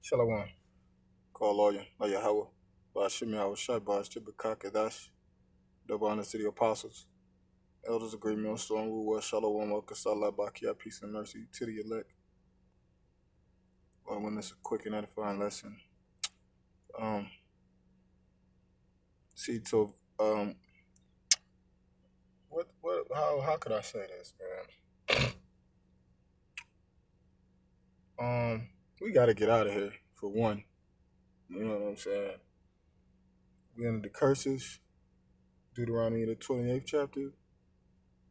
Shalom. Call lawyer, lawyer Howard. Bashimi Howard Shai, Bash Tibakakadash, double honor to the apostles. Elders agree, millstone rule, well, shalom, wakasala, bakia, peace and mercy to the elect. When it's a quick and edifying lesson. Um, see, to, how could I say this, man? We got to get out of here, for one. You know what I'm saying? We under the curses, Deuteronomy, the 28th chapter.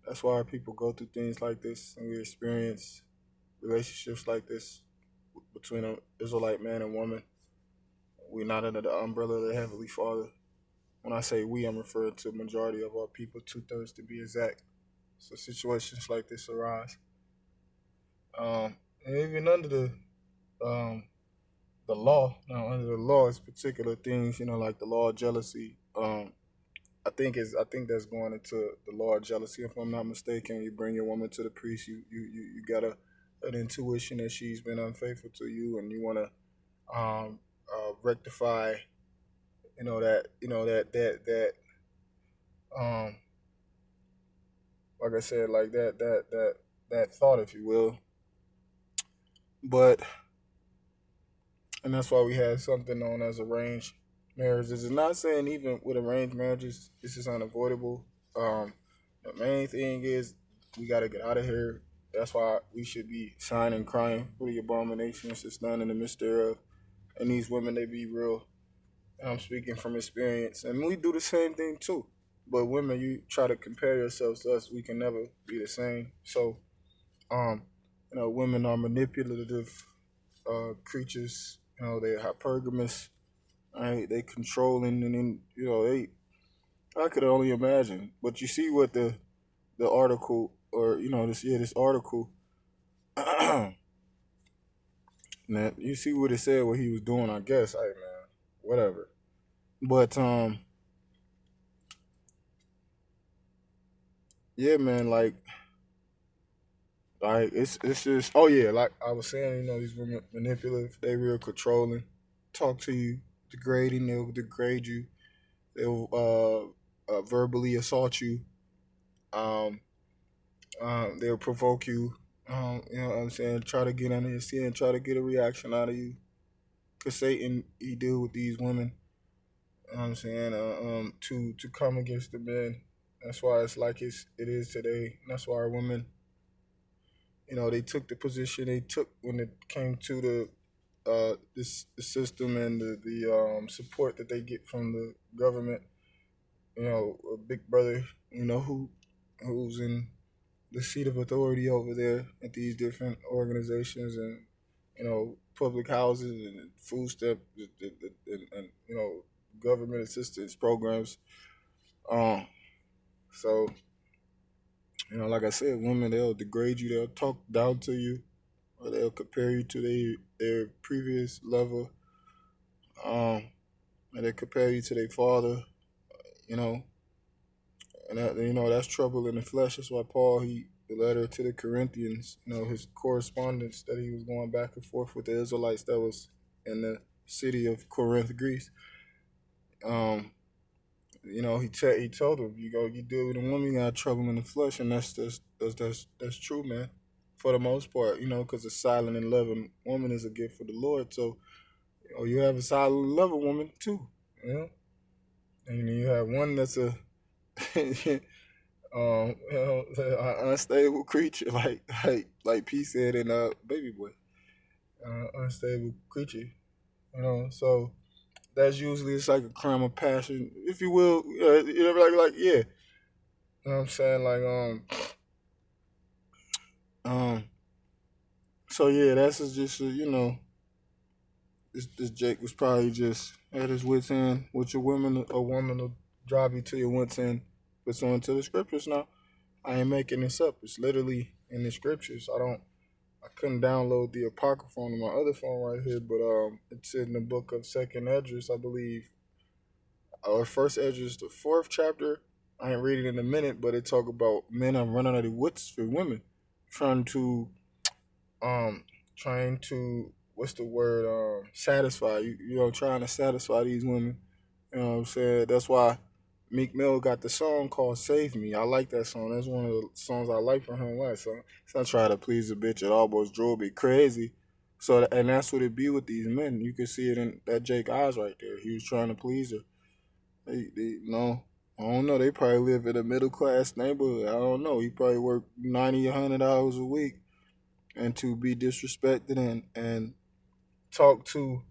That's why people go through things like this and we experience relationships like this between an Israelite man and woman. We're not under the umbrella of the Heavenly Father. When I say we, I'm referring to the majority of our people, 2/3 to be exact. So situations like this arise. And even under um, the law, now under the law, it's particular things, like the law of jealousy. I think that's going into the law of jealousy. If I'm not mistaken, you bring your woman to the priest, you got an intuition that she's been unfaithful to you, and you want to rectify, that um like I said, like that thought, if you will. But and that's why we have something known as arranged marriages. It's not saying even with arranged marriages this is unavoidable. The main thing is we got to get out of here. That's why we should be signing, crying for the abominations that's done in the midst thereof. And these women, they be real. And I'm speaking from experience, and we do the same thing too. But women, you try to compare yourselves to us, we can never be the same. So, um, women are manipulative creatures. They're hypergamous. Right? They controlling, and then they. I could only imagine. But you see what the article, or this article. Man, you see what it said, what he was doing. I guess, hey man, whatever. But yeah, man, like it's just, oh yeah, like I was saying, these women manipulative, they real controlling, talk to you, degrading, they'll degrade you, they'll verbally assault you, um, they'll provoke you, you know what I'm saying, try to get under your skin, try to get a reaction out of you, cause Satan he deal with these women, you know what I'm saying, to come against the men. That's why it's like it is today. And that's why our women, they took the position they took when it came to the system and the support that they get from the government. A big brother, who's in the seat of authority over there at these different organizations and public houses and food stamp and government assistance programs. Um, so like I said, women, they'll degrade you, they'll talk down to you, or they'll compare you to their previous level. Um, and they compare you to their father, you know, and that's trouble in the flesh. That's why Paul, the letter to the Corinthians, his correspondence that he was going back and forth with the Israelites that was in the city of Corinth, Greece. Um, he told them, you deal with a woman, you got trouble in the flesh, and that's true, man. For the most part, because a silent and loving woman is a gift for the Lord. So, you have a silent and loving woman too, you know, and you have one that's a unstable creature, like P said in Baby Boy, unstable creature, So that's usually it's like a crime of passion, if you will. Like yeah, you know what I'm saying, like um. So yeah, that's just this Jake was probably just at his wits end. With your woman, a woman will drive you to your wits end. But so into the scriptures now. I ain't making this up. It's literally in the scriptures. I couldn't download the apocrypha on my other phone right here, but it's in the book of Second Esdras, I believe, or First Esdras, the fourth chapter. I ain't reading in a minute, but it talk about men are running out of wits for women, trying to um trying to what's the word? Satisfy. You know, trying to satisfy these women. You know what I'm saying? That's why Meek Mill got the song called "Save Me." I like that song. That's one of the songs I like from him. Last song. It's not trying to please a bitch. It almost drove me crazy. So, and that's what it be with these men. You can see it in that Jake eyes right there. He was trying to please her. No, I don't know. They probably live in a middle class neighborhood. I don't know. He probably work 90, 100 hours a week, and to be disrespected and talk to,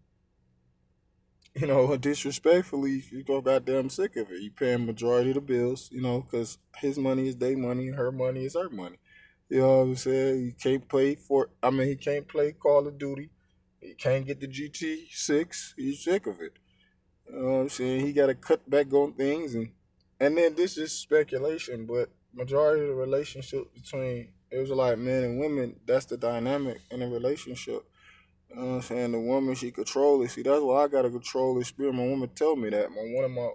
disrespectfully, you go goddamn sick of it. You paying majority of the bills, because his money is their money, her money is her money. You know what I'm saying? He can't play Call of Duty. He can't get the GT6. He's sick of it. You know what I'm saying? He got to cut back on things, and then this is speculation, but majority of the relationship between Israelite men and women, that's the dynamic in a relationship. You know what I'm saying? The woman, she control it. See, that's why I gotta control the spirit. My woman tell me that. One of my,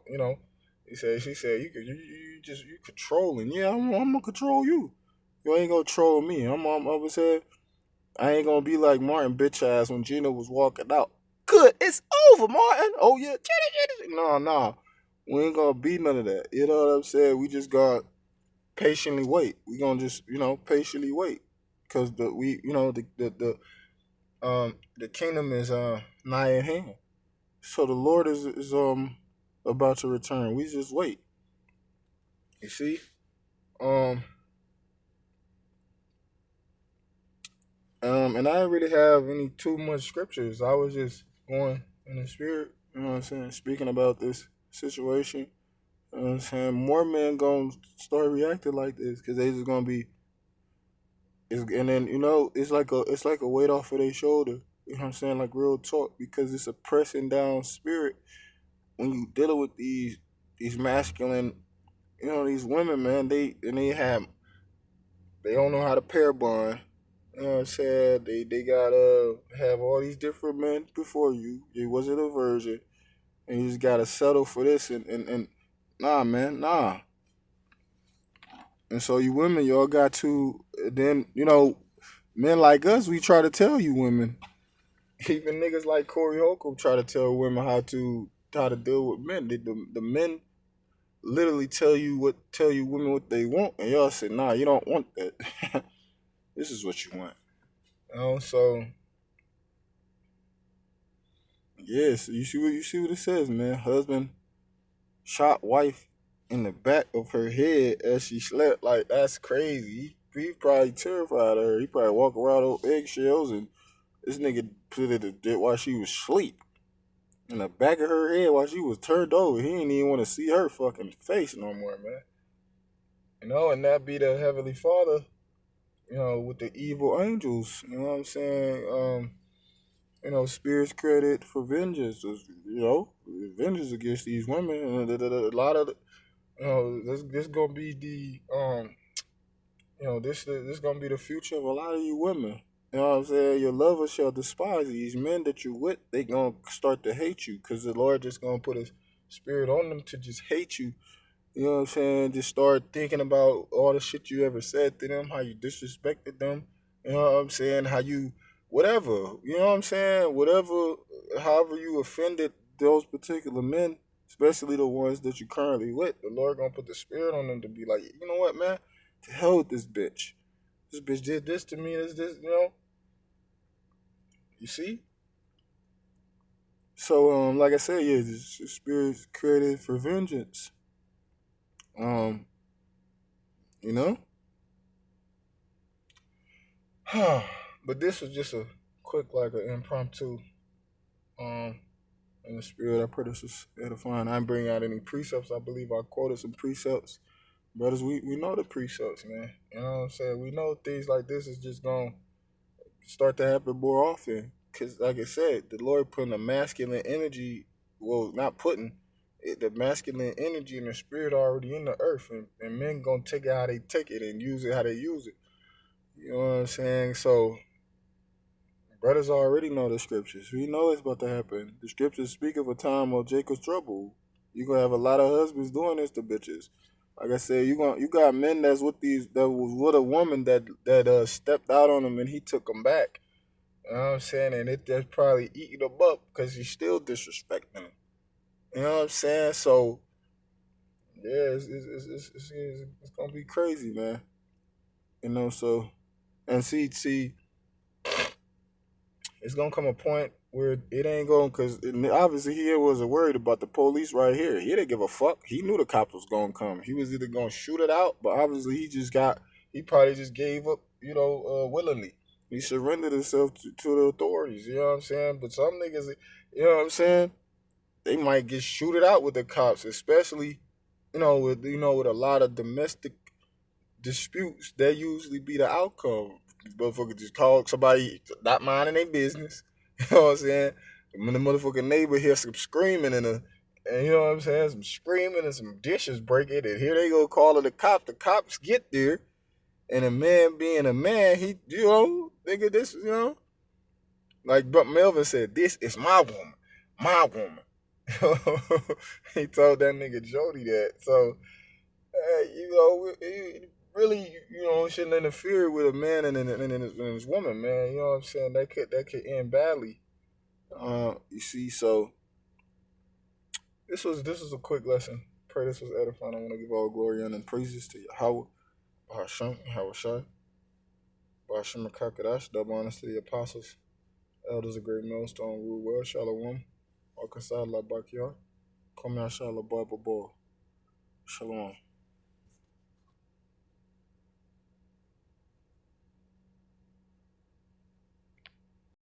she said, you controlling. Yeah, I'm gonna control you. You ain't gonna control me. I'm over said, I ain't gonna be like Martin bitch ass when Gina was walking out. Good, it's over, Martin. Oh yeah, no. We ain't gonna be none of that. You know what I'm saying? We just gotta patiently wait. We gonna just, patiently wait. Cause the kingdom is nigh at hand. So the Lord is about to return. We just wait. You see? Um and I didn't really have any too much scriptures. I was just going in the spirit, you know what I'm saying, speaking about this situation. You know what I'm saying? More men gonna start reacting like this because they just gonna be and then it's like a weight off of their shoulder. You know what I'm saying? Like real talk, because it's a pressing down spirit when you dealing with these masculine, these women, man. They don't know how to pair bond. You know what I'm saying? They gotta have all these different men before you. It wasn't a virgin, and you just gotta settle for this and nah, man, nah. And so you women, y'all got to then men like us, we try to tell you women. Even niggas like Corey Holcomb try to tell women how to deal with men. The men literally tell you women what they want, and y'all say, nah, you don't want that. This is what you want. So yes, you see what it says, man. Husband shot wife in the back of her head as she slept. Like that's crazy. He probably terrified of her. He probably walk around on eggshells, and this nigga put it to death while she was asleep in the back of her head while she was turned over. He didn't even want to see her fucking face no more, man. And that be the heavenly Father, with the evil angels. You know what I'm saying? Spirits credit for vengeance. Vengeance against these women. A lot of this gonna be the this gonna be the future of a lot of you women. You know what I'm saying? Your lovers shall despise you. These men that you with, they gonna start to hate you because the Lord just gonna put His spirit on them to just hate you. You know what I'm saying? Just start thinking about all the shit you ever said to them, how you disrespected them. You know what I'm saying? How you, whatever. You know what I'm saying? Whatever, however you offended those particular men, especially the ones that you currently with, the Lord gonna put the spirit on them to be like, you know what, man? To hell with this bitch. This bitch did this to me. This. You see? So, like I said, yeah, this spirit's created for vengeance. Um, you know? But this was just a quick, like an impromptu, um, in the spirit. I pray this was edifying. I didn't bring out any precepts. I believe I quoted some precepts. Brothers, we know the precepts, man. You know what I'm saying? We know things like this is just going to start to happen more often. Because, like I said, the Lord putting the masculine energy, well, not putting, the masculine energy and the spirit already in the earth. And men going to take it how they take it and use it how they use it. You know what I'm saying? So, brothers already know the scriptures. We know it's about to happen. The scriptures speak of a time of Jacob's trouble. You're gonna have a lot of husbands doing this to bitches. Like I said, you got men that was with a woman that stepped out on him and he took them back. You know what I'm saying? And that's probably eating them up because he's still disrespecting them. You know what I'm saying? So yeah, it's gonna be crazy, man. You know, so and see, it's gonna come a point where it ain't going because obviously he wasn't worried about the police right here. He didn't give a fuck. He knew the cops was gonna come. He was either gonna shoot it out, but obviously he probably just gave up, willingly. He surrendered himself to the authorities. You know what I'm saying? But some niggas, you know what I'm saying? They might get shooted out with the cops, especially with a lot of domestic disputes. That usually be the outcome. These motherfuckers just call somebody not minding their business. You know what I'm saying? When the motherfucking neighbor hears some screaming and you know what I'm saying, some screaming and some dishes breaking, and here they go calling the cops. The cops get there, and a man being a man, he nigga, this like but Melvin said, this is my woman, my woman. He told that nigga Jody that. So he really, shouldn't interfere with a man and his woman, man. You know what I'm saying? That could end badly. You see, so this was a quick lesson. Pray this was edifying. I want to give all glory and praises to Yahweh, Hashem, Hawashai, Bashim Kakadash, double honors to the apostles, elders of great millstone, rule well, Shalom, Arkansas, La Bakia, Kom Yasha, La Bible Ball, Shalom.